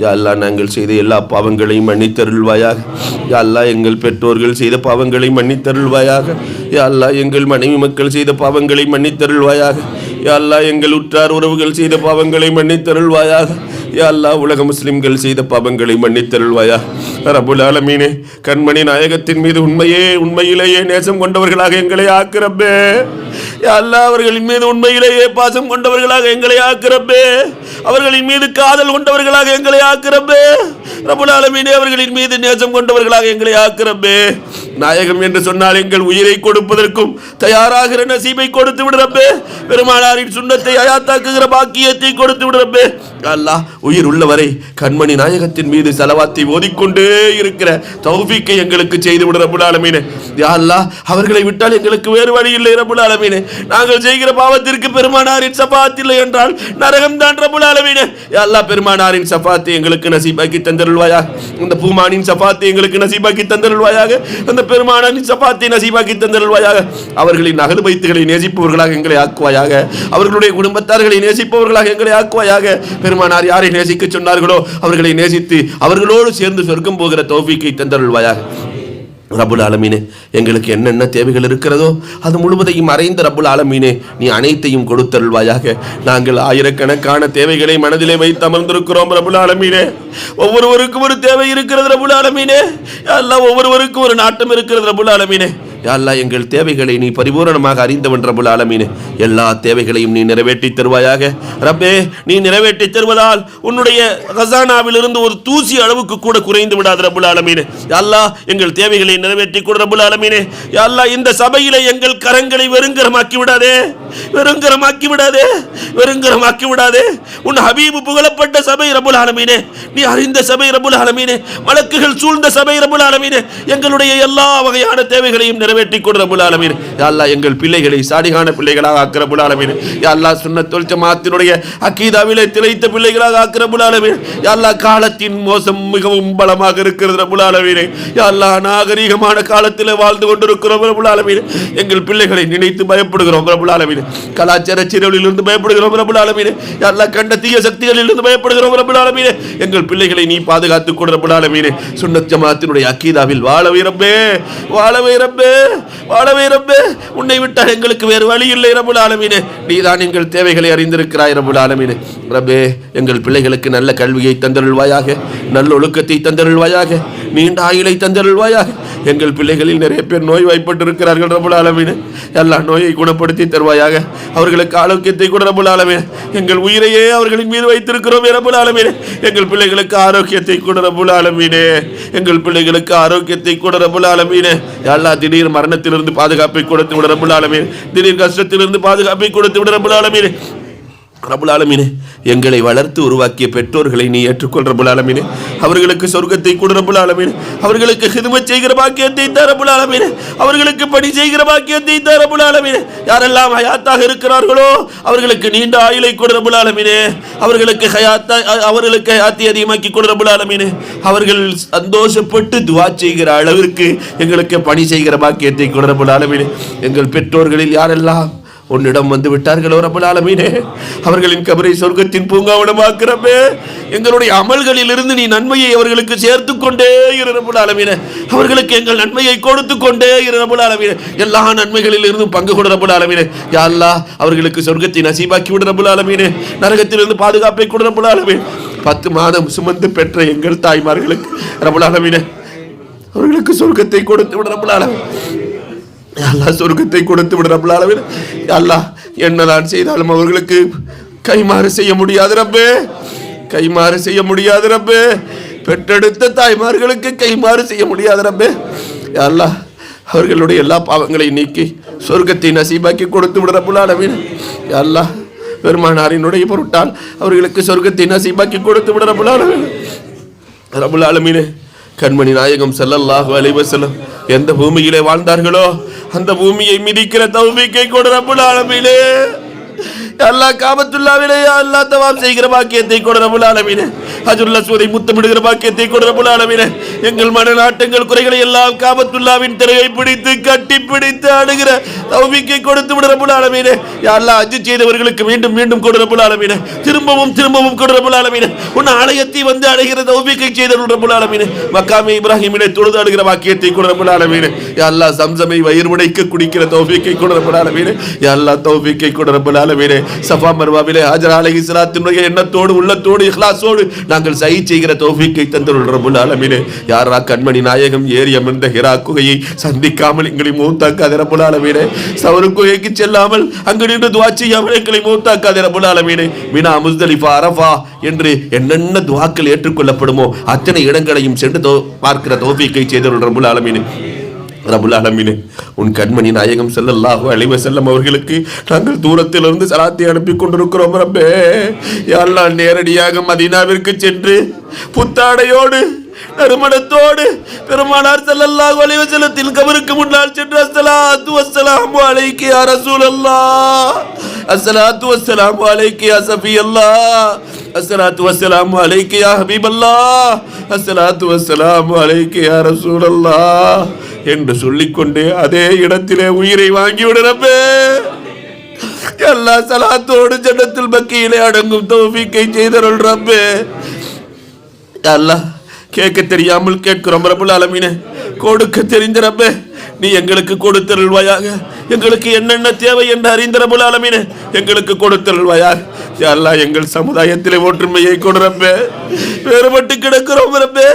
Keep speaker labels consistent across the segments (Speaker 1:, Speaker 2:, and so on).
Speaker 1: யா அல்லாஹ் நாங்கள் செய்த எல்லா பாவங்களையும் மன்னித்தருள்வாயாக. யா அல்லாஹ் எங்கள் பெற்றோர்கள் செய்த பாவங்களை மன்னித்தருள்வாயாக. யா அல்லாஹ் எங்கள் மனைவி மக்கள் செய்த பாவங்களை மன்னித்தருள்வாயாக. யா அல்லாஹ் எங்கள் உற்றார் உறவுகள் செய்த பாவங்களை மன்னித்தருள்வாயாக. யா அல்லாஹ் உலக முஸ்லிம்கள் செய்த பாவங்களை மன்னித்தருள்வாயாக. ரப்புல் ஆலமீனே, கண்மணி நாயகத்தின் மீது உண்மையிலேயே நேசம் கொண்டவர்களாக எங்களை ஆக்குறப்பே. யா அல்லாஹ் அவர்களின் மீது உண்மையிலேயே பாசம் கொண்டவர்களாக எங்களை ஆக்குறப்பே. அவர்களின் மீது காதல் கொண்டவர்களாக எங்களை ஆக்குறப்பே. ரப்புல் ஆலமீனே, அவர்களின் மீது நேசம் கொண்டவர்களாக எங்களை ஆக்குறப்பே. நாயகம் என்று சொன்னால் எங்கள் உயிரை கொடுப்பதற்கும் தயாராகிற நசீபை கொடுத்து விடுறப்பே. பெருமானாரின் சுன்னத்தை அயாத்தாக்குகிற பாக்கியத்தை கொடுத்து விடுறப்பே. அல்லாஹ் உயிர் உள்ளவரை கண்மணி நாயகத்தின் மீது ஸலவாத்தை ஓதிக்கொண்டே இருக்கிற தௌஃபீக்கை எங்களுக்கு செய்து விடு ரப்புல் ஆலமீனே. யா அல்லாஹ் அவர்களை விட்டால் எங்களுக்கு வேறு வழி இல்லை ரப்புல் ஆலமீனே. நாங்கள் செய்கிற பாவத்திற்கு பெருமானாரின் ஷஃபாஅத் இல்லை என்றால் நரகம் தான் ரப்புல் ஆலமீனே. யா அல்லாஹ் பெருமானாரின் ஷஃபாஅத்தை எங்களுக்கு நசீபாக்கி தந்தருள்வாயாக. அந்த பூமானின் ஷஃபாஅத்தை எங்களுக்கு நசீபாக்கி தந்தருள்வாயாக. அந்த பெருமானாரின் ஷஃபாஅத்தை நசீபாக்கி தந்தருள்வாயாக. அவர்களின் அஹ்லு பைத்துகளை நேசிப்பவர்களாக எங்களை ஆக்குவாயாக. அவர்களுடைய குடும்பத்தார்களை நேசிப்பவர்களாக எங்களை ஆக்குவாயாக. பெருமானார் யாரை நேசிக்க சொன்னார்களோ அவர்களை நேசித்து அவர்களோடு சேர்ந்து சொர்க்கம் போகிற தௌஃபீக்கை தந்தருள்வாயாக. ரப்புல் ஆலமீனே, எங்களுக்கு என்னென்ன தேவைகள் இருக்கிறதோ அது முழுவதையும் அறைந்த ரப்புல் ஆலமீனே நீ அனைத்தையும் கொடுத்தருள்வாயாக. நாங்கள் ஆயிரக்கணக்கான தேவைகளை மனதிலே வைத்து அமர்ந்திருக்கிறோம் ரப்புல் ஆலமீனே. ஒவ்வொருவருக்கும் ஒரு தேவை இருக்கிறது ரப்புல் ஆலமீனே. அல்லாஹ் ஒவ்வொருவருக்கும் ஒரு நாட்டம் இருக்கிறது ரப்புல் ஆலமீனே. யா அல்லாஹ் எங்கள் தேவைகளை நீ பரிபூரணமாக அறிந்தவன் ரப்புல் ஆலமீனே. எல்லா தேவைகளையும் நீ நிறைவேற்றி தருவாயாக. ரப்பே, நீ நிறைவேற்றி தருவதால் உன்னுடைய கஸானாவில் இருந்து ஒரு தூசி அளவுக்கு கூட குறைந்து விடாது ரப்புல் ஆலமீனே. யா அல்லாஹ் எங்கள் தேவைகளை நிறைவேற்றி கொடு ரப்புல் ஆலமீனே. யா அல்லாஹ் இந்த சபையிலே எங்கள் கரங்களை வெறுங்கரமாக்கி விடாதே, வெறுங்கரமாக்கி விடாதே, வெறுங்கரமாக்கி விடாதே. உன் ஹபீபு புகழப்பட்ட சபை ரப்புல் ஆலமீனே. நீ அறிந்த சபை ரப்புல் ஆலமீனே. மலக்குகள் சூழ்ந்த சபை ரப்புல் ஆலமீனே. எங்களுடைய எல்லா வகையான தேவைகளையும் நிறைவேற்றி கொடு ரப்புல் ஆலமீன். யா அல்லாஹ் எங்கள் பிள்ளைகளை சாலிகான பிள்ளைகளாக ஆக்கு ரப்புல் ஆலமீன். யா அல்லாஹ் சுன்னத் வல் ஜமாஅத்தினுடைய அகீதாவிலே திளைத்த பிள்ளைகளாக ஆக்கு ரப்புல் ஆலமீன். யா அல்லாஹ் காலத்தின் மோசம் மிகவும் பலமாக இருக்கிறது ரப்புல் ஆலமீன். யா அல்லாஹ் நாகரீகமான காலத்திலே வாழ்ந்து கொண்டிருக்கிறோம் ரப்புல் ஆலமீன். எங்கள் பிள்ளைகளை நினைத்து பயப்படுகிறோம் ரப்புல் ஆலமீன். கலாச்சார சீரழிவிலிருந்து பயப்படுகிறோம் ரப்புல் ஆலமீன். யா அல்லாஹ் கண்ட தீய சக்திகளிலிருந்து பயப்படுகிறோம் ரப்புல் ஆலமீன். எங்கள் பிள்ளைகளை நீ பாதுகாத்துக் கொடு ரப்புல் ஆலமீன். சுன்னத் ஜமாஅத்தினுடைய அகீதாவில் வாழவே ரப்பே, வாழவே ரப்பே, வாழவே ரப்பே. உன்னை விட்டால் எங்களுக்கு வேறு வழி இல்லை ரப்புல் ஆலமீனே. நீதான் எங்கள் தேவைகளை அறிந்திருக்கிறாய் ரப்புல் ஆலமீனே. ரப்பே, எங்கள் பிள்ளைகளுக்கு நல்ல கல்வியை தந்தருள்வாயாக, நல்ல ஒழுக்கத்தை தந்தருள்வாயாக, நீண்ட ஆயுளை தந்தருள்வாயாக. எங்கள் பிள்ளைகளில் நிறைய பேர் நோய் வாய்ப்பட்டு இருக்கிறார்கள் ரப்புல் ஆலமீனே. எல்லா நோயை குணப்படுத்தி தருவாயாக. அவர்களுக்கு ஆரோக்கியத்தை கூட ரப்புல் ஆலமீனே. எங்கள் உயிரையே அவர்களின் மீது வைத்திருக்கிறோம் ரப்புல் ஆலமீனே. எங்கள் பிள்ளைகளுக்கு ஆரோக்கியத்தை கூட ரப்புல் ஆலமீனே. எங்கள் பிள்ளைகளுக்கு ஆரோக்கியத்தை கூட ரப்புல் ஆலமீனே. அல்லாஹ் திடீர் மரணத்திலிருந்து பாதுகாப்பை கொடுத்து விட ரப்புல் ஆலமீன். திடீர் கஷ்டத்திலிருந்து பாதுகாப்பை கொடுத்து விட ரப்புல் ஆலமீன். ரப்புல் ஆலமீனே, எங்களை வளர்த்து உருவாக்கிய பெற்றோர்களை நீ ஏற்றுக்கொள் ரப்புல் ஆலமீனே. அவர்களுக்கு சொர்க்கத்தை கொடு ரப்புல் ஆலமீனே. அவர்களுக்கு ஹிதுமத் செய்கிற பாக்கியத்தை தா ரப்புல் ஆலமீனே. அவர்களுக்கு பணி செய்கிற பாக்கியத்தை தா ரப்புல் ஆலமீனே. யாரெல்லாம் ஹயாத்தாக இருக்கிறார்களோ அவர்களுக்கு நீண்ட ஆயுளை கொடு ரப்புல் ஆலமீனே. அவர்களுக்கு ஹயாத்தை அதிகமாக்கி கொடு ரப்புல் ஆலமீனே. அவர்கள் சந்தோஷப்பட்டு துஆ செய்கிற அளவிற்கு எங்களுக்கு பணி செய்கிற பாக்கியத்தை கொடு ரப்புல் ஆலமீனே. எங்கள் பெற்றோர்களில் யாரெல்லாம் உன்னிடம் வந்து விட்டார்களோ ரப்புல் ஆலமீனே, அவர்களின் கபரை சொர்க்கத்தின் பூங்காவனமாக்குறப்பே. எங்களுடைய அமல்களில் இருந்து நீ நன்மையை அவர்களுக்கு சேர்த்து கொண்டே இரு ரப்புல் ஆலமீனே. அவர்களுக்கு எங்கள் நன்மையை கொடுத்து கொண்டே இரு ரப்புல் ஆலமீனே. எல்லா நன்மைகளில் இருந்து பங்கு கொடு ரப்புல் ஆலமீனே. யா அல்லாஹ் அவர்களுக்கு சொர்க்கத்தை நசீபாக்கி விடு ரப்புல் ஆலமீனே. நரகத்திலிருந்து பாதுகாப்பை கொடு ரப்புல் ஆலமீன். 10 மாதம் சுமந்து பெற்ற எங்கள் தாய்மார்களுக்கு ரப்புல் ஆலமீனே அவர்களுக்கு சொர்க்கத்தை கொடுத்து விடு ரப்புல் ஆலமீன். அல்லாஹ் சொர்க்கத்தை கொடுத்து விடு ரப்புல் ஆலமீன். அல்லாஹ் என்னதான் செய்தாலும் அவர்களுக்கு கைமாறு செய்ய முடியாது ரப்பே, கைமாறு செய்ய முடியாது ரப்பே. பெற்றெடுத்த தாய்மார்களுக்கு கைமாறு செய்ய முடியாது ரப்பே. அல்லாஹ் அவர்களுடைய எல்லா பாவங்களையும் நீக்கி சொர்க்கத்தை நசீபாக்கி கொடுத்து விடு ரப்புல் ஆலமீன். அல்லாஹ் பெருமானாரினுடைய பொருட்டால் அவர்களுக்கு சொர்க்கத்தை நசீபாக்கி கொடுத்து விடு ரப்புல் ஆலமீன். ரப்புல் ஆலமீனே, கண்மணி நாயகம் ஸல்லல்லாஹு அலைஹி வஸல்லம் எந்த பூமியிலே வாழ்ந்தார்களோ அந்த பூமியை மிதிக்கிற தௌஃபீக்கை கொடு ரப்புல் ஆலமீனே. அல்லாஹ் காபத்துல்லாவிலே அல்லாஹ் தவாப் செய்கிற பாக்கியத்தை கொடு ரப்பல் ஆலமீனே. ஹஜ்ருல் அஸ்வதை முத்தமிடுகிற பாக்கியத்தை கொடு ரப்பல் ஆலமீனே. எங்கள் மனநாட்டங்கள் குறைகளை எல்லாம் காபத்துல்லாவின் திரையை பிடித்து கட்டி பிடித்து அணுகிற தௌஃபீக்கை கொடுத்து விடு ரப்பல் ஆலமீனே. யா அல்லாஹ் ஹஜ் செய்தவர்களுக்கு மீண்டும் மீண்டும் கொடு ரப்பல் ஆலமீனே. திரும்பவும் திரும்பவும் கொடு ரப்பல் ஆலமீனே. உன் ஆலயத்தை வந்து அடைகிற தௌஃபீக்கை செய்தருள் ரப்பல் ஆலமீனே. மக்காமே இப்ராஹிமிலே தொழுது அணுகிற பாக்கியத்தை கொடு ரப்பல் ஆலமீனே. யா அல்லாஹ் சம்சமை வயிறு உடைக்க குடிக்கிற தௌஃபீக்கை கொடு ரப்பல் ஆலமீனே. யா அல்லாஹ் தௌஃபீக்கை கொடு ரப்பல் ஆலமீனே. சஃபா மர்வாவிலே ஹஜர் அலைஹிஸ்ஸலாத்தினுடைய எண்ணத்தோடு உள்ளத்தோடு இஹ்லாஸோடு நாங்கள் சஹீ செய்கிற தௌஃபீக்கை தந்தருள் ரப்பல் ஆலமீனே. யாரா கண்மணி நாயகம் ஏறி அமர்ந்த ஹிரா குகையை சந்திக்காமல் எங்களை மௌத்தாக்காத ரப்பல் ஆலமீனே. சவுரு குகைக்கு செல்லாமல் அங்கு நின்று துஆ செய்யாமல் எங்களை மௌத்தாக்காத ரப்பல் ஆலமீனே. மினா முஸ்தலிஃபா அரஃபா என்று என்னென்ன துஆக்கள் ஏற்றுக்கொள்ளப்படுமோ அத்தனை இடங்களையும் சென்று பார்க்கிற தௌஃபீக்கை செய்தருள் ரப்பல் ஆலமீனே. ரப்பல் ஆலமீனே, உன் கண்மணி நாயகம் ஸல்லல்லாஹு அலைஹி வஸல்லம் அவர்களுக்கு நாங்கள் தூரத்திலிருந்து சலாத்தை அனுப்பி கொண்டிருக்கிறோம் ரப்பே. யா அல்லாஹ் நேரடியாக மதீனாவிற்கு சென்று புத்தாடையோடு நறுமணத்தோடு பெருமானார் ஸல்லல்லாஹு அலைஹி வஸல்லத்தின் கபருக்கு முன்னால் சென்று அஸ்ஸலாத்து வஸ்ஸலாமு அலைக்கி யா ரசூலல்லாஹ், அஸ்ஸலாத்து வஸ்ஸலாமு அலைக்கி யா ஸஃபியல்லாஹ், அஸ்ஸலாத்து வஸ்ஸலாமு அலைக்கி யா ஹபீபல்லாஹ், அஸ்ஸலாத்து வஸ்ஸலாமு அலைக்கி யா ரசூலல்லாஹ் என்று சொல்லிக்கொண்டே அதே இடத்திலே உயிரை வாங்கிவிடு ரப்பே. எல்லா சலாத்தோடு ஜன்னத்துல் பக்கீலே அடங்கும் தௌஃபீக்கை செய்தருள் ரப்பே. அல்லாஹ் கேட்க தெரியாமல் கேட்கிறோம் ரப்பல் ஆலமீனே. கொடுக்க தெரிந்த ரப்பே, நீ எங்களுக்கு கொடுத்தருள்வாயாக. எங்களுக்கு என்னென்ன தேவை என்று அறிந்த ரப்பல் ஆலமீனே எங்களுக்கு கொடுத்தருள்வாயாக. யா அல்லாஹ் எங்கள் சமுதாயத்திலே ஒற்றுமையை கொடு ரப்பே. வேறுபட்டு கிடக்கிறோம் ரப்பே.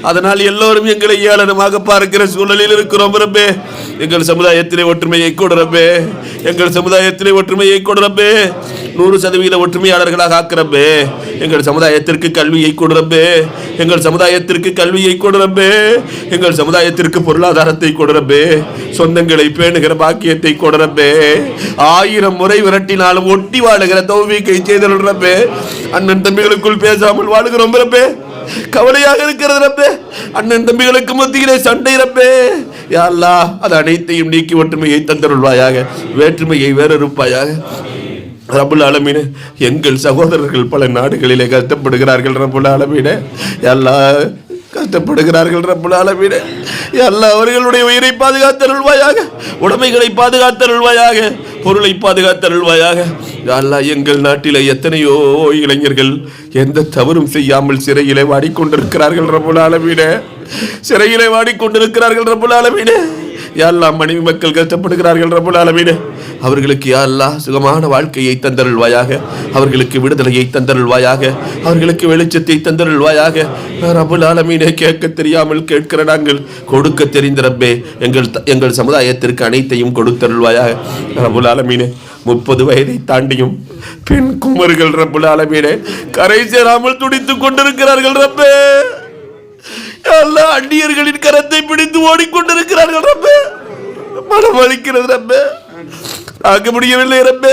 Speaker 1: அதனால் எல்லோரும் எங்களை ஏளனமாக பார்க்கிற சூழலில் இருக்கிறோம் ரப்பே. எங்கள் சமுதாயத்திலே ஒற்றுமையை கொடு ரப்பே. எங்கள் சமுதாயத்திலே ஒற்றுமையை கொடு ரப்பே. 100% ஒற்றுமையாளர்களாக ஆக்கிறப்பே. எங்கள் சமுதாயத்திற்கு கல்வியை கொடு ரப்பே. எங்கள் சமுதாயத்திற்கு கல்வியை கொடு ரப்பே. எங்கள் சமுதாயத்திற்கு பொருளாதாரத்தை கொடு ரப்பே. சொந்தங்களை பேணுகிற பாக்கியத்தை கொடு ரப்பே. 1000 முறை விரட்டினாலும் ஒட்டி வாழுகிற தௌஃபீக்கை செய்தருள் ரப்பே. அண்ணன் தம்பிகளுக்குள் பேசாமல் வாழுகிறோம் ரப்பே. கவலையாக இருக்கிறது ரப்பே. அண்ணன் தம்பிகளுக்கு மத்தியிலே சண்டை ரப்பே. யா அல்லாஹ் அது அனைத்தையும் நீக்கி ஒற்றுமையை தந்தருள்வாயாக. வேற்றுமையை வேறறுப்பாயாக ரப்பல் ஆலமீனே. எங்கள் சகோதரர்கள் பல நாடுகளிலே கஷ்டப்படுகிறார்கள் ரப்பல் ஆலமீனே. யா அல்லாஹ் கஷ்டப்படுகிறார்கள் ரப்பல் ஆலமீனே. யா அல்லாஹ் அவர்களுடைய உயிரை பாதுகாத்தருள்வாயாக. உடைமைகளை பாதுகாத்தருள்வாயாக. பொருளை பாதுகாத்தருள்வாயாக. யா அல்லாஹ் எங்கள் நாட்டிலே எத்தனையோ இளைஞர்கள் எந்த தவறும் செய்யாமல் சிறையிலே வாடிக்கொண்டிருக்கிறார்கள் ரப்பல் ஆலமீனே. சிறையிலே வாடிக்கொண்டிருக்கிறார்கள் ரப்பல் ஆலமீனே. யா அல்லாஹ் மனைவி மக்கள் கஷ்டப்படுகிறார்கள் ரப்பல் ஆலமீனே. அவர்களுக்கு யா அல்லாஹ் சுகமான வாழ்க்கையை தந்தருள்வாயாக. அவர்களுக்கு விடுதலையை தந்தருள்வாயாக. அவர்களுக்கு வெளிச்சத்தை தந்தருள்வாயாக. ரப்பல் ஆலமீனே, கேட்க தெரியாமல் கேட்கிற நாங்கள் கொடுக்க தெரிந்த ரப்பே எங்கள் சமுதாயத்திற்கு அனைத்தையும் கொடுத்தருள்வாயாக. ரப்பல் ஆலமீனே, 30 வயதை தாண்டியும் பெண் குமர்கள் ரப்பல் ஆலமீனே கரை சேராமல் துடித்துக் கொண்டிருக்கிறார்கள் ரப்பே. எல்லா அந்நியர்களின் கரத்தை பிடித்து ஓடிக்கொண்டிருக்கிறார்கள் ரப்பே. மனம் வலிக்கிறது ரப்பே. ஆக முடியவில்லை ரப்பே.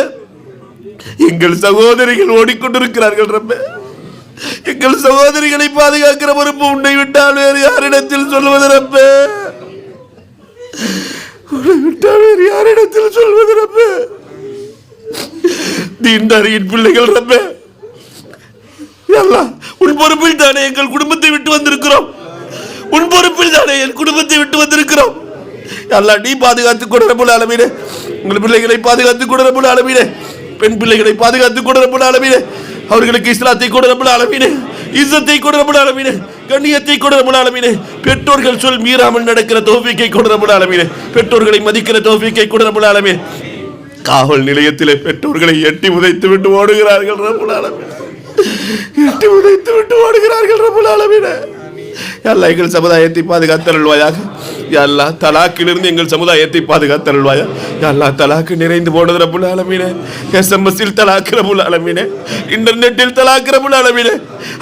Speaker 1: எங்கள் சகோதரிகள் ஓடிக்கொண்டிருக்கிறார்கள் ரப்பே. எங்கள் சகோதரிகளை பாதுகாக்கிற பொறுப்பு உன்னை விட்டால் வேறு யாரிடத்தில் சொல்வது ரப்பே? உன்னை விட்டால் வேறு யாரிடத்தில் சொல்வது ரப்பே? தீன்தாரியின் பிள்ளைகள் ரப்பே. அல்லாஹ் உன் பொறுப்பில் தானே எங்கள் குடும்பத்தை விட்டு வந்திருக்கிறோம். உன் பொறுப்பில் தானே என் குடும்பத்தை விட்டு வந்திருக்கிறோம். அல்லாஹ் நீ பாதுகாத்துக் கொடு ரப்பல் ஆலமீனே. உங்கள் பிள்ளைகளை பாதுகாத்துக் கொடு ரப்பல் ஆலமீனே. பெண் பிள்ளைகளை பாதுகாத்துக் கொடு ரப்பல் ஆலமீனே. அவர்களுக்கு இஸ்லாத்தை கொடு ரப்பல் ஆலமீனே. இஸ்ஸத்தை கொடு ரப்பல் ஆலமீனே. கண்ணியத்தை கொடு ரப்பல் ஆலமீனே. பெற்றோர்கள் சொல் மீறாமல் நடக்கிற தௌஃபீக்கை கொடு ரப்பல் ஆலமீனே. பெற்றோர்களை மதிக்கிற தௌஃபீக்கை கொடு ரப்பல் ஆலமீனே. காவல் நிலையத்திலே பெற்றோர்களை எட்டி உதைத்து விட்டு ஓடுகிறார்கள் ரப்பல் ஆலமீனே. எட்டி உதைத்து விட்டு ஓடுகிறார்கள் ரப்பல் ஆலமீனே. யா அல்லாஹ் எங்கள் சமுதாயத்தை பாதுகாத்தருள்வாயாக. யா அல்லாஹ் தலாக்கிலிருந்து எங்கள் சமுதாயத்தை பாதுகாத்தருள்வாயா. யா அல்லாஹ் தலாக்கு நிறைந்து போனது ரப்பல் ஆலமீனே. எஸ்எம்எஸ்ஸில் தலாக்கு ரப்பல் ஆலமீனே. இன்டர்நெட்டில் தலாக்கு ரப்பல் ஆலமீனே.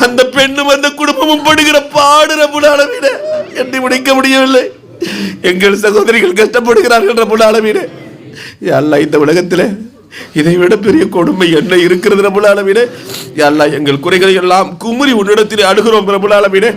Speaker 1: அந்த பெண்ணும் அந்த குடும்பமும் படுகிற பாடு ரப்பல் ஆலமீனே எண்ணி முடிக்க முடியவில்லை. எங்கள் சகோதரிகள் கஷ்டப்படுகிறார்கள் ரப்பல் ஆலமீனே. யா அல்லாஹ் இந்த உலகத்திலே இதை விட பெரிய கொடுமை என்ன இருக்கிறது ரப்புல் ஆலமீனே? யா அல்லாஹ் எங்கள் குறைகளை எல்லாம் குமுறி உன்னிடத்தில் அழுகிறோம் ரப்புல் ஆலமீனே.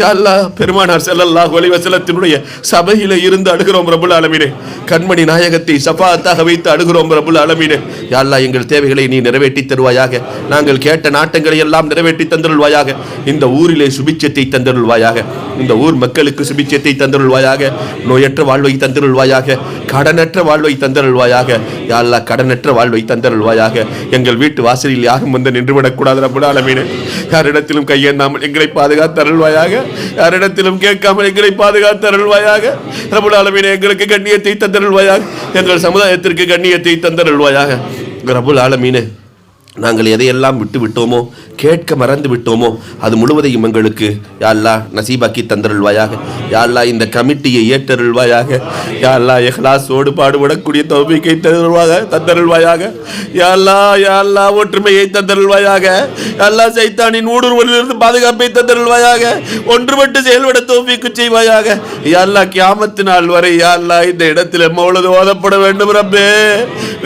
Speaker 1: யா அல்லாஹ் பெருமானார் ஸல்லல்லாஹு அலைஹி வஸல்லத்தினுடைய சபையில இருந்து அழுகிறோம் ரப்புல் ஆலமீனே. கண்மணி நாயகத்தை ஷஃபாஅத்தாக வைத்து அழுகிறோம் ரப்புல் ஆலமீனே. யா அல்லாஹ் எங்கள் தேவைகளை நீ நிறைவேற்றி தருவாயாக. நாங்கள் கேட்ட நாட்டங்களை எல்லாம் நிறைவேற்றி தந்தருள்வாயாக. இந்த ஊரிலே சுபிட்சத்தை தந்தருள்வாயாக. இந்த ஊர் மக்களுக்கு சுபிட்சத்தை தந்தருள்வாயாக. நோயற்ற வாழ்வை தந்தருள்வாயாக. கடனற்ற வாழ்வை தந்தருள்வாயாக. யா அல்லாஹ் கடனற்ற வாழ்வை தந்தருள்வாயாக. எங்கள் வீட்டு வாசலில் யாரும் வந்து நின்றுவிடக்கூடாது ரப்புல் ஆலமீனே. யாரிடத்திலும் கையேந்தாமல் எங்களை பாதுகாத்தருள்வாயாக. யாரிடத்திலும் கேட்காமல் எங்களை பாதுகாத்தருள்வாயாக. ரப்புல் ஆலமீனே எங்களுக்கு கண்ணியத்தை தந்தருள்வாயாக. எங்கள் சமுதாயத்திற்கு கண்ணியத்தை தந்தருள்வாயாக. ரப்புல் ஆலமீனே நாங்கள் எதையெல்லாம் விட்டு விட்டோமோ, கேட்க மறந்து விட்டோமோ, அது முழுவதையும் எங்களுக்கு யா அல்லாஹ் நசீபாக்கி தந்தருள்வாயாக. யா அல்லாஹ் இந்த கமிட்டியை ஏற்றருள்வாயாக. யா அல்லாஹ் இஹ்லாஸோடு பாடுபடக்கூடிய தௌஃபீக்கை தந்தருள்வாயாக. யா அல்லாஹ் ஒற்றுமையை தந்தருள்வாயாக. யா அல்லாஹ் சைத்தானின் ஊடுருவலிலிருந்து பாதுகாப்பை தந்தருள்வாயாக. ஒன்றுபட்டு செயல்பட தௌஃபீக்கு செய்வாயாக. யா அல்லாஹ் கியாமத்து நாள் வரை யா அல்லாஹ் இந்த இடத்தில் மௌலது ஓதப்பட வேண்டும் ரப்பே.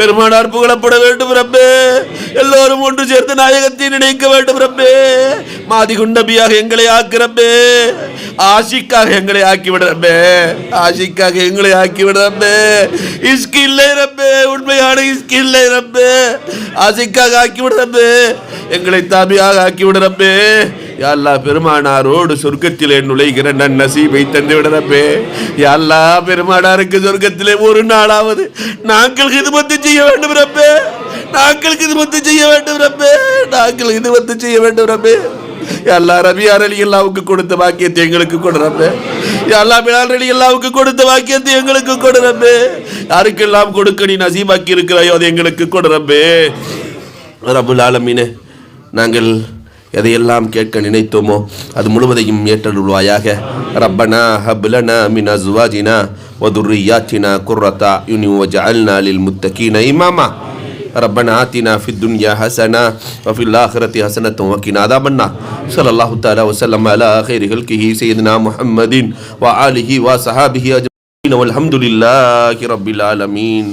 Speaker 1: பெருமானார் புகழப்பட வேண்டும் ரப்பே. எல்லோரும் ஒன்று சேர்ந்து நாயகத்தை நினைக்க வேண்டும் ரப்பே. மாதிகுன் நபியாக எங்களை ஆக்கு ரப்பே. ஆஷிக்காக எங்களை ஆக்கிவிட ரப்பே. ஆஷிக்காக எங்களை ஆக்கிவிட ரப்பே. இஸ்கி இல்லை ரப்பே. உண்மையான இஸ்கி இல்லை ரப்பே. ஆஷிக்காக ஆக்கிவிட ரப்பே. எங்களை தாபியாக ஆக்கிவிட ரப்பே. யா அல்லாஹ் பெருமானாரோடு சொர்க்கத்திலே நுழைகிற நன்னசீபை தந்துவிட ரப்பே. யா அல்லாஹ் பெருமானாருக்கு சொர்க்கத்திலே ஒரு நாளாவது நாங்கள் ஹிதுமத்து செய்ய வேண்டும் ரப்பே. நாங்கள் ஹிதுமத்து செய்ய வேண்டும் ரப்பே. நாங்கள் ஹிதுமத்து செய்ய வேண்டும் ரப்பே. யா அல்லாஹ் ரபியார் ரலியல்லாஹுவுக்கு கொடுத்த பாக்கியத்தை எங்களுக்கு கொடு ரப்பே. யா அல்லாஹ் பிலால் ரலியல்லாஹுவுக்கு கொடுத்த பாக்கியத்தை எங்களுக்கு கொடு ரப்பே. யாருக்கெல்லாம் கொடுக்க நீ நசீபாக்கி இருக்கிறாயோ அதை எங்களுக்கு கொடு ரப்பே. ரப்புல் ஆலமீனே நாங்கள் எதையெல்லாம் கேட்க நினைத்தோமோ அது முழுவதையும் ஏற்றருள்வாயாக. ரப்பனா ஹப் லனா மின் அஸ்வாஜினா வ துர்ரியாத்தினா குர்ரத அயுனி வஜஅல்னா லில் முத்தகீன இமாமா. ربنا آتنا في الدنيا حسنة وفي الآخرة حسنة وقنا عذاب النار. صلى الله تعالى وسلم على خير خلقه سيدنا محمد وآله وصحابه أجمعين والحمد لله رب العالمين.